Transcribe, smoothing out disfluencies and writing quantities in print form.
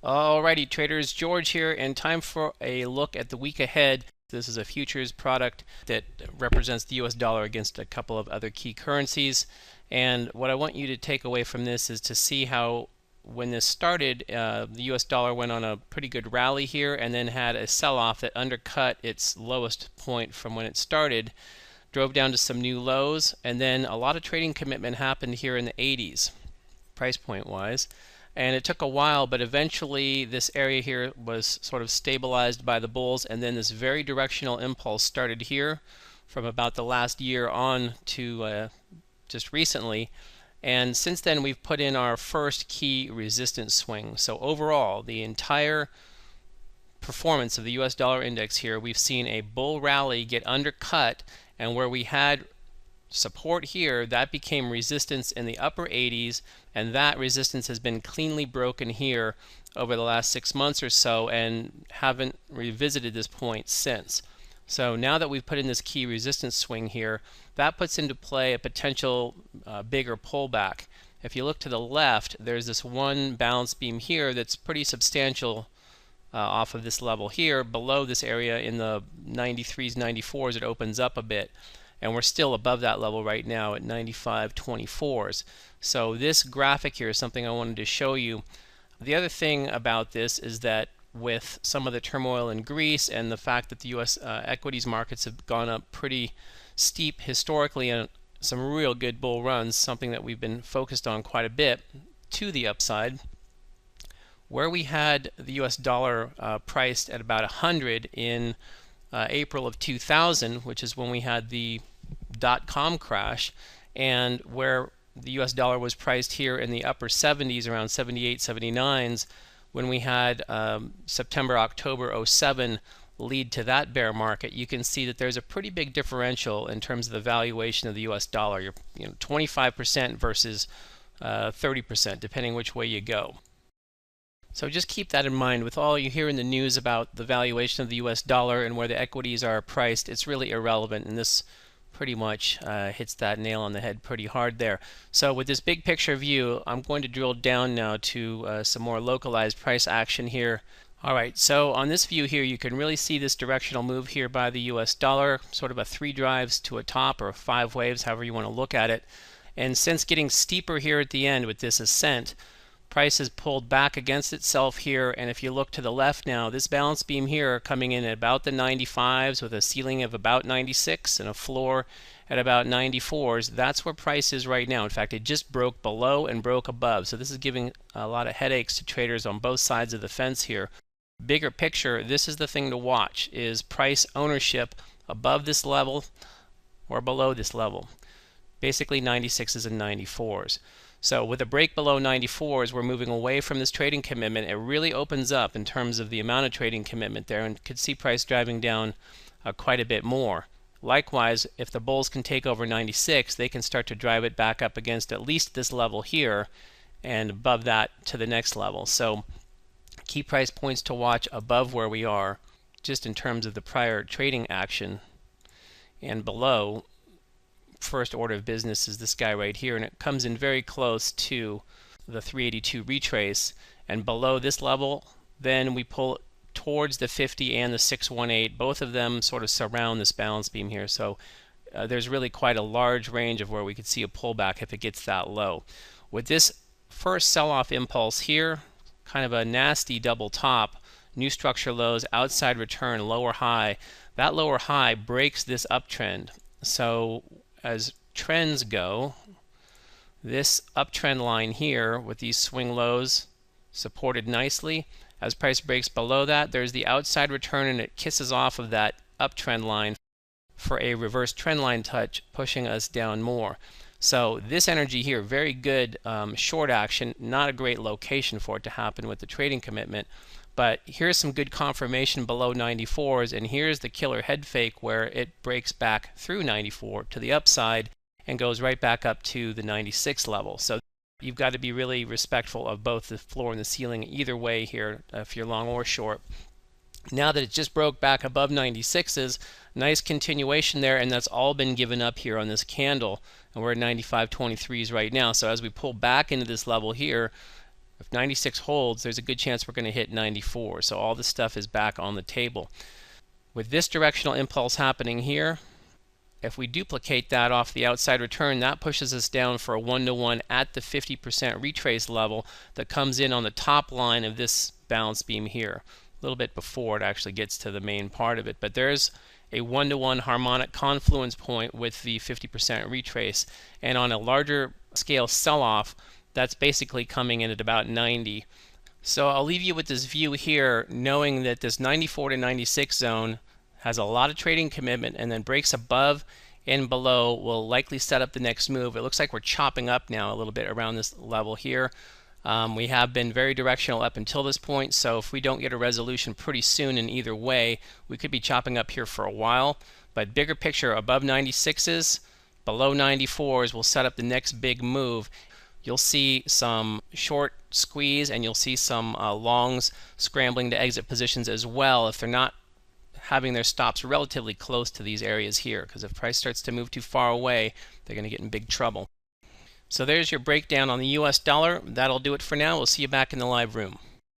Alrighty, traders, George here, and time for a look at the week ahead. This is a futures product that represents the US dollar against a couple of other key currencies. And what I want you to take away from this is to see how when this started, the US dollar went on a pretty good rally here and then had a sell-off that undercut its lowest point from when it started, drove down to some new lows, and then a lot of trading commitment happened here in the 80s, price point wise. And it took a while, but eventually this area here was sort of stabilized by the bulls, and then this very directional impulse started here from about the last year on to just recently. And since then we've put in our first key resistance swing. So overall, the entire performance of the US dollar index here, we've seen a bull rally get undercut, and where we had support here, that became resistance in the upper 80s, and that resistance has been cleanly broken here over the last 6 months or so and haven't revisited this point since. So now that we've put in this key resistance swing here, that puts into play a potential bigger pullback. If you look to the left, there's this one balance beam here that's pretty substantial off of this level here. Below this area in the 93s, 94s, it opens up a bit. And we're still above that level right now at 95.24s. So this graphic here is something I wanted to show you. The other thing about this is that with some of the turmoil in Greece and the fact that the US equities markets have gone up pretty steep historically and some real good bull runs, something that we've been focused on quite a bit to the upside, where we had the US dollar priced at about 100 in April of 2000, which is when we had the dot-com crash, and where the US dollar was priced here in the upper 70s, around 78, 79s, when we had September, October 07 lead to that bear market. You can see that there's a pretty big differential in terms of the valuation of the US dollar. You're 25% versus 30%, depending which way you go. So just keep that in mind. With all you hear in the news about the valuation of the US dollar and where the equities are priced, it's really irrelevant, and this pretty much hits that nail on the head pretty hard there. So with this big picture view, I'm going to drill down now to some more localized price action here. Alright, so on this view here, you can really see this directional move here by the US dollar, sort of a 3 drives to a top, or 5 waves, however you want to look at it. And since getting steeper here at the end with this ascent, price has pulled back against itself here, and if you look to the left now, this balance beam here coming in at about the 95s with a ceiling of about 96 and a floor at about 94s, that's where price is right now. In fact, it just broke below and broke above, so this is giving a lot of headaches to traders on both sides of the fence here. Bigger picture, this is the thing to watch, is price ownership above this level or below this level, basically 96s and 94s. So with a break below 94s, we're moving away from this trading commitment. It really opens up in terms of the amount of trading commitment there, and could see price driving down quite a bit more. Likewise, if the bulls can take over 96, they can start to drive it back up against at least this level here and above that to the next level. So key price points to watch above where we are just in terms of the prior trading action, and below, first order of business is this guy right here, and it comes in very close to the 382 retrace, and below this level then we pull towards the 50 and the 618. Both of them sort of surround this balance beam here, so there's really quite a large range of where we could see a pullback if it gets that low. With this first sell-off impulse here, kind of a nasty double top, new structure lows, outside return, lower high, that lower high breaks this uptrend. So as trends go, this uptrend line here with these swing lows supported nicely. As price breaks below that, there's the outside return, and it kisses off of that uptrend line for a reverse trend line touch, pushing us down more. So this energy here, very good short action, not a great location for it to happen with the trading commitment. But here's some good confirmation below 94s, and here's the killer head fake where it breaks back through 94 to the upside and goes right back up to the 96 level. So you've got to be really respectful of both the floor and the ceiling either way here, if you're long or short. Now that it just broke back above 96s, nice continuation there, and that's all been given up here on this candle, and we're at 95.23s right now. So as we pull back into this level here, If 96 holds, there's a good chance we're going to hit 94. So all this stuff is back on the table. With this directional impulse happening here, if we duplicate that off the outside return, that pushes us down for a 1-to-1 at the 50% retrace level that comes in on the top line of this balance beam here, a little bit before it actually gets to the main part of it. But there's a 1-to-1 harmonic confluence point with the 50% retrace, and on a larger scale sell-off, that's basically coming in at about 90. So I'll leave you with this view here, knowing that this 94 to 96 zone has a lot of trading commitment, and then breaks above and below will likely set up the next move. It looks like we're chopping up now a little bit around this level here. We have been very directional up until this point, so if we don't get a resolution pretty soon in either way, we could be chopping up here for a while. But bigger picture, above 96s, below 94s will set up the next big move. You'll see some short squeeze, and you'll see some longs scrambling to exit positions as well if they're not having their stops relatively close to these areas here, because if price starts to move too far away, they're going to get in big trouble. So there's your breakdown on the US dollar. That'll do it for now. We'll see you back in the live room.